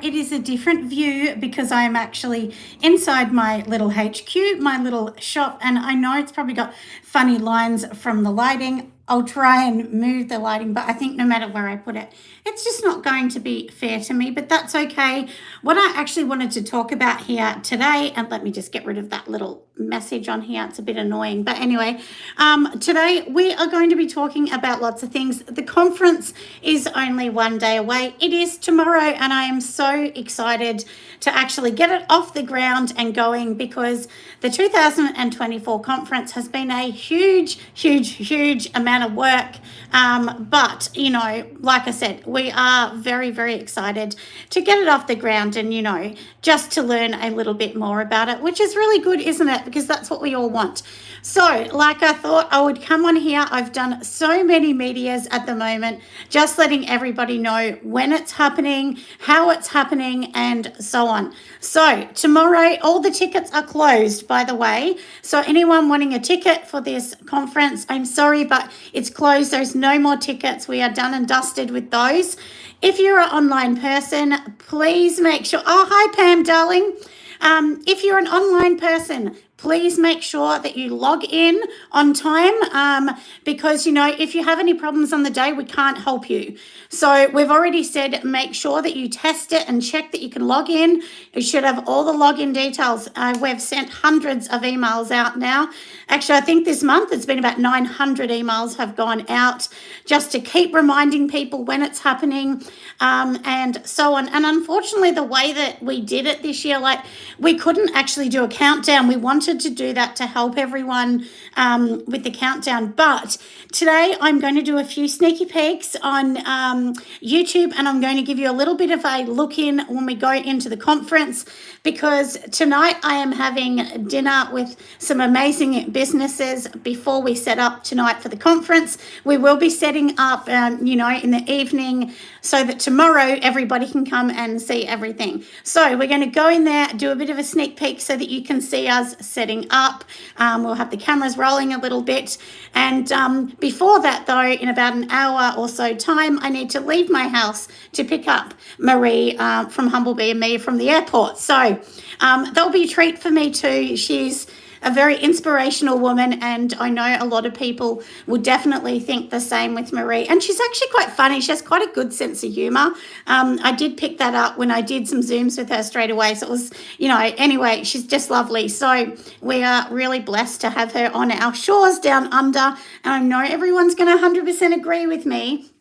It is a different view because I'm actually inside my little HQ, my little shop, and I know it's probably got funny lines from the lighting. I'll try and move the lighting, but I think no matter where I put it, it's just not going to be fair to me, but that's okay. What I actually wanted to talk about here today, and let me just get rid of that little message on here. It's a bit annoying, but anyway, today we are going to be talking about lots of things. The conference is only one day away. It is tomorrow, and I am so excited to actually get it off the ground and going because the 2024 conference has been a huge amount of work. But, you know, like I said, we are very, very excited to get it off the ground and, you know, just to learn a little bit more about it, which is really good, isn't it? Because that's what we all want. So, like I thought I would come on here. I've done so many medias at the moment, just letting everybody know when it's happening, how it's happening, and so on. So, tomorrow, all the tickets are closed, by the way. So, anyone wanting a ticket for this conference, I'm sorry, but it's closed. There's no more tickets. We are done and dusted with those. If you're an online person, please make sure. Oh, hi, Pam, darling. If you're an online person, please make sure that you log in on time because, you know, if you have any problems on the day, we can't help you. So we've already said make sure that you test it and check that you can log in. You should have all the login details. We've sent hundreds of emails out now. Actually, I think this month it's been about 900 emails have gone out just to keep reminding people when it's happening and so on. And unfortunately, the way that we did it this year, like we couldn't actually do a countdown. We wanted to do that to help everyone with the countdown. But today I'm going to do a few sneaky peeks on YouTube, and I'm going to give you a little bit of a look in when we go into the conference, because tonight I am having dinner with some amazing businesses before we set up tonight for the conference. We will be setting up, you know, in the evening so that tomorrow everybody can come and see everything. So we're going to go in there, do a bit of a sneak peek so that you can see us setting up. We'll have the cameras rolling a little bit. And before that, though, in about an hour or so time, I need to leave my house to pick up Marie from Humblebee and me from the airport. So that'll be a treat for me too. She's a very inspirational woman, and I know a lot of people will definitely think the same with Marie. And she's actually quite funny. She has quite a good sense of humor. I did pick that up when I did some Zooms with her straight away. So it was, you know, anyway, she's just lovely. So we are really blessed to have her on our shores down under. And I know everyone's going to 100% agree with me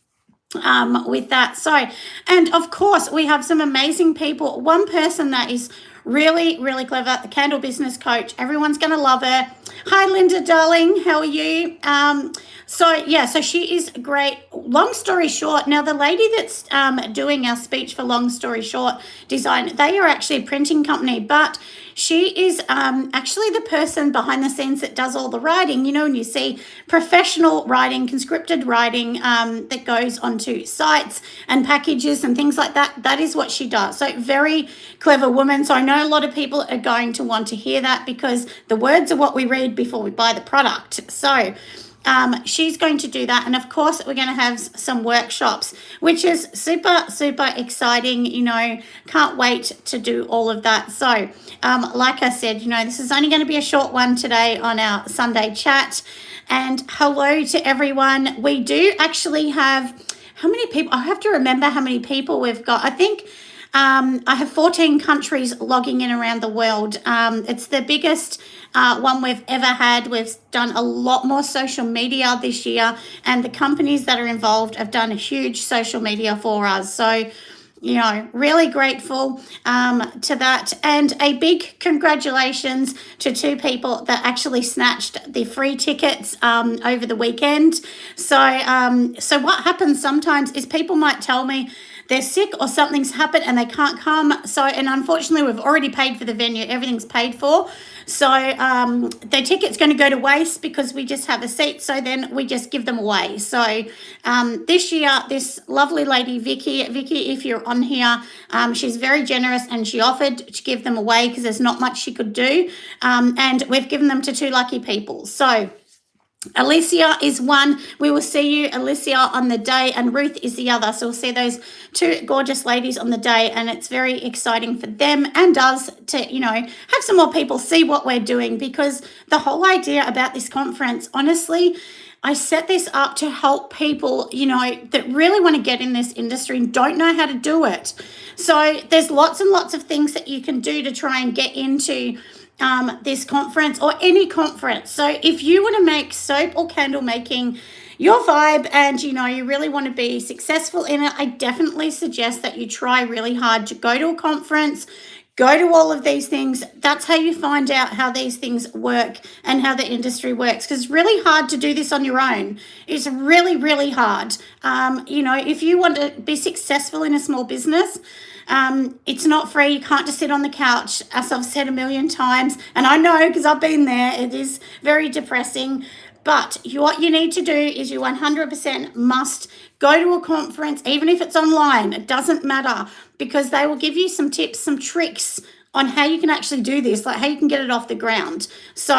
with that. So, and of course, we have some amazing people. One person that is really clever, the Candle Business Coach. Everyone's going to love her. Hi, Linda, darling. How are you? So she is great. Long story short, now the lady that's doing our speech for Long Story Short Design, they are actually a printing company, but she is actually the person behind the scenes that does all the writing. You know, when you see professional writing, conscripted writing that goes onto sites and packages and things like that, that is what she does. So very clever woman. So I know a lot of people are going to want to hear that because the words are what we read before we buy the product. So she's going to do that. And of course, we're going to have some workshops, which is super exciting. You know, can't wait to do all of that. So like I said, you know, this is only going to be a short one today on our Sunday chat. And hello to everyone. We do actually have, how many people? I have to remember how many people we've got. I think I have 14 countries logging in around the world. It's the biggest one we've ever had. We've done a lot more social media this year, and the companies that are involved have done a huge social media for us. So, you know, really grateful to that. And a big congratulations to two people that actually snatched the free tickets over the weekend. So what happens sometimes is people might tell me they're sick or something's happened and they can't come. So, and unfortunately, we've already paid for the venue. Everything's paid for. So their ticket's going to go to waste because we just have a seat. So then we just give them away. So this year, this lovely lady, Vicky, if you're on here, she's very generous and she offered to give them away because there's not much she could do. And we've given them to two lucky people. So Alicia is one. We will see you, Alicia, on the day, and Ruth is the other. So we'll see those two gorgeous ladies on the day, and it's very exciting for them and us to, have some more people see what we're doing, because the whole idea about this conference, honestly, I set this up to help people, that really want to get in this industry and don't know how to do it. So there's lots and lots of things that you can do to try and get into this conference or any conference. So if you want to make soap or candle making your vibe and you really want to be successful in it, I definitely suggest that you try really hard to go to a conference, go to all of these things. That's how you find out how these things work and how the industry works, because it's really hard to do this on your own. It's really, really hard. If you want to be successful in a small business, it's not free. You can't just sit on the couch, as I've said a million times. And I know, because I've been there, it is very depressing. But what you need to do is you 100% must go to a conference, even if it's online. It doesn't matter, because they will give you some tips, some tricks on how you can actually do this, like how you can get it off the ground. So,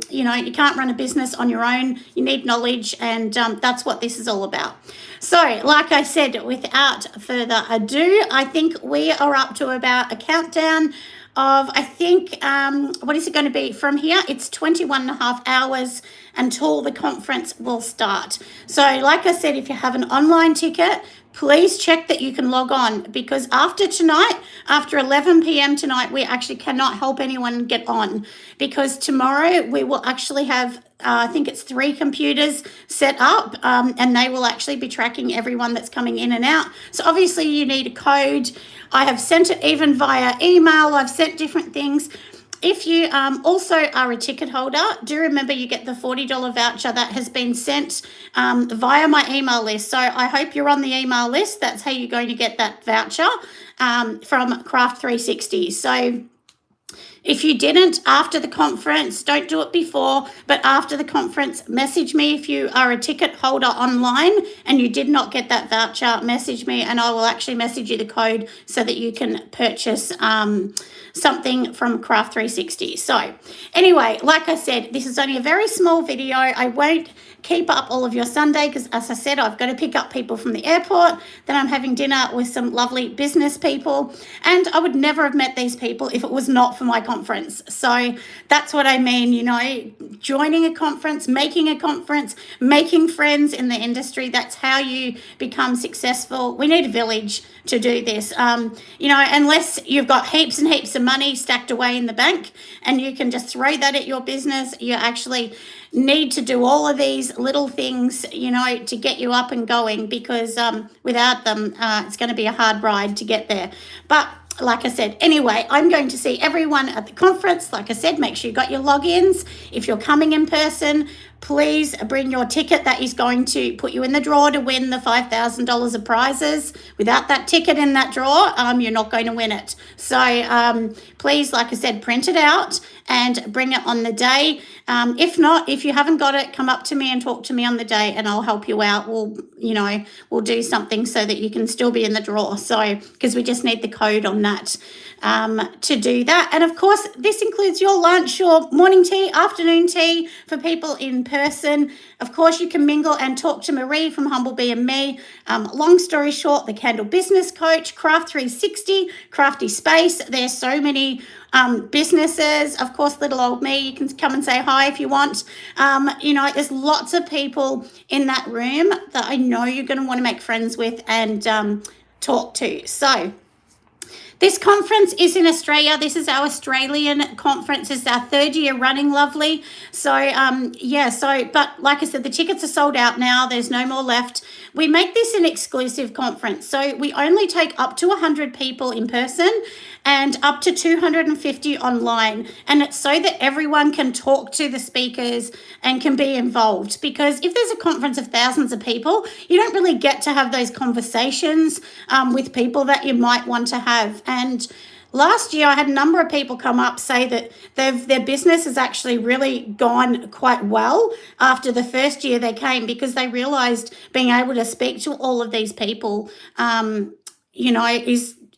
you can't run a business on your own. You need knowledge, and that's what this is all about. So, like I said, without further ado, I think we are up to about a countdown of, what is it going to be from here? It's 21 and a half hours until the conference will start. So, like I said, if you have an online ticket, please check that you can log on, because after tonight, after 11 p.m. tonight, we actually cannot help anyone get on, because tomorrow we will actually have, I think it's 3 computers set up, and they will actually be tracking everyone that's coming in and out. So obviously you need a code. I have sent it even via email. I've sent different things. If you also are a ticket holder, do remember you get the $40 voucher that has been sent via my email list. So I hope you're on the email list. That's how you're going to get that voucher from Craft 360. So if you didn't after the conference, don't do it before, but after the conference, message me. If you are a ticket holder online and you did not get that voucher, message me and I will actually message you the code so that you can purchase something from Craft 360. So anyway, like I said, this is only a very small video. I won't keep up all of your Sunday because, as I said, I've got to pick up people from the airport. Then I'm having dinner with some lovely business people, and I would never have met these people if it was not for my conference. So that's what I mean, joining a conference, making friends in the industry. That's how you become successful. We need a village to do this. Unless you've got heaps and heaps of money stacked away in the bank and you can just throw that at your business, you actually need to do all of these little things, to get you up and going, because without them, it's going to be a hard ride to get there. But like I said, anyway, I'm going to see everyone at the conference. Like I said, make sure you got your logins. If you're coming in person, please bring your ticket. That is going to put you in the draw to win the $5,000 of prizes. Without that ticket in that draw, you're not going to win it. So please, like I said, print it out and bring it on the day. If not, if you haven't got it, come up to me and talk to me on the day and I'll help you out. We'll do something so that you can still be in the draw. So, because we just need the code on that to do that. And of course, this includes your lunch, your morning tea, afternoon tea for people in person. Of course, you can mingle and talk to Marie from Humblebee and me. Long story short, the Candle Business Coach, Craft 360, Crafty Space. There's so many businesses. Of course, little old me, you can come and say hi if you want. There's lots of people in that room that I know you're going to want to make friends with and talk to. So this conference is in Australia. This is our Australian conference. It's our 3rd year running, lovely. So, but like I said, the tickets are sold out now. There's no more left. We make this an exclusive conference. So we only take up to 100 people in person and up to 250 online. And it's so that everyone can talk to the speakers and can be involved. Because if there's a conference of thousands of people, you don't really get to have those conversations with people that you might want to have. And last year, I had a number of people come up say that their business has actually really gone quite well after the first year they came, because they realised being able to speak to all of these people,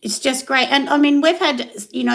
it's just great. And I mean, we've had,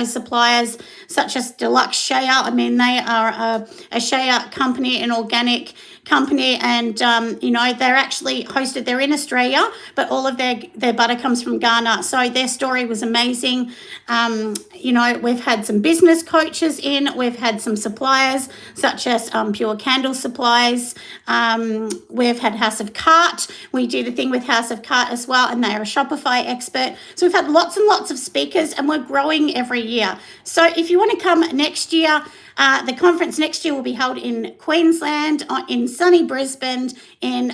suppliers such as Deluxe Shea. I mean, they are a shea company, an organic company, and they're actually hosted. They're in Australia, but all of their butter comes from Ghana. So their story was amazing. We've had some business coaches in. We've had some suppliers such as Pure Candle Supplies. We've had House of Cart. We did a thing with House of Cart as well, and they are a Shopify expert. So we've had lots and lots of speakers, and we're growing every year. So if you want to come next year, the conference next year will be held in Queensland, in sunny Brisbane, in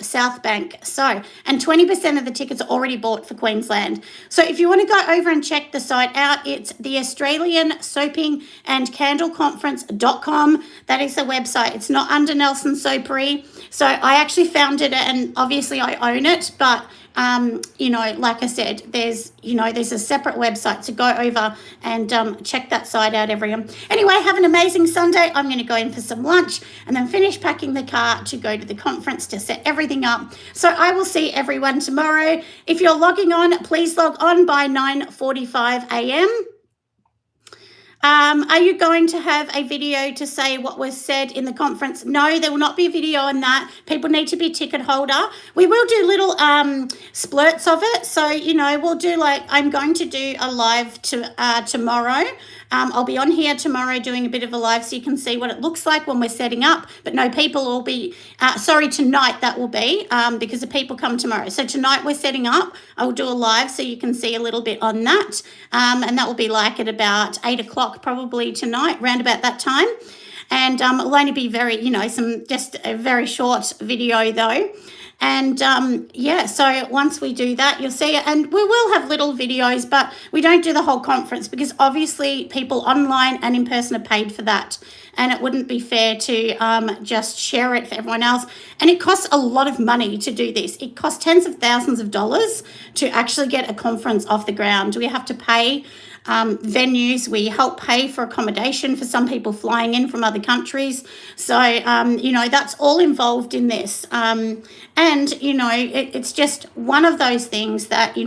South Bank. So, and 20% of the tickets are already bought for Queensland. So if you want to go over and check the site out, it's the Australian Soaping and Candle Conference.com. That is the website. It's not under Nelson Soapery. So I actually found it, and obviously I own it, but like I said, there's a separate website, so go over and check that site out, everyone. Anyway, have an amazing Sunday. I'm going to go in for some lunch and then finish packing the car to go to the conference to set everything up. So I will see everyone tomorrow. If you're logging on, please log on by 9:45 a.m. Are you going to have a video to say what was said in the conference? No, there will not be a video on that. People need to be ticket holder. We will do little splurts of it. So, we'll do I'm going to do a live tomorrow. I'll be on here tomorrow doing a bit of a live so you can see what it looks like when we're setting up. But no, people will be, tonight that will be because the people come tomorrow. So tonight we're setting up. I will do a live so you can see a little bit on that. And that will be at about 8 o'clock probably tonight, around about that time. And it'll only be just a very short video though. And so once we do that, you'll see it. And we will have little videos, but we don't do the whole conference because obviously people online and in person are paid for that. And it wouldn't be fair to just share it for everyone else. And it costs a lot of money to do this. It costs tens of thousands of dollars to actually get a conference off the ground. We have to pay venues. We help pay for accommodation for some people flying in from other countries. So, that's all involved in this. It's just one of those things that,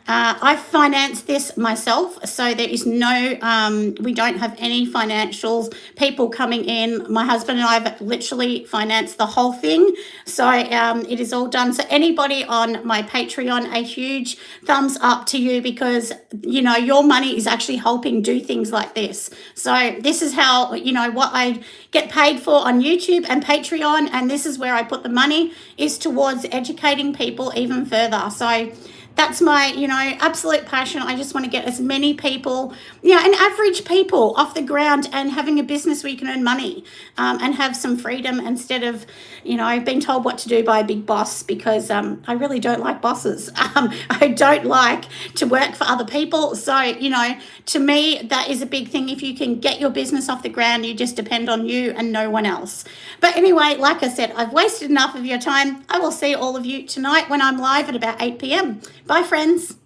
I financed this myself, so there is we don't have any financials, people coming in. My husband and I have literally financed the whole thing, so it is all done. So anybody on my Patreon, a huge thumbs up to you because, your money is actually helping do things like this. So this is how, what I get paid for on YouTube and Patreon, and this is where I put the money, is towards educating people even further. So that's my, absolute passion. I just want to get as many people, and average people off the ground and having a business where you can earn money and have some freedom instead of, being told what to do by a big boss because I really don't like bosses. I don't like to work for other people. So, to me, that is a big thing. If you can get your business off the ground, you just depend on you and no one else. But anyway, like I said, I've wasted enough of your time. I will see all of you tonight when I'm live at about 8 p.m. Bye, friends.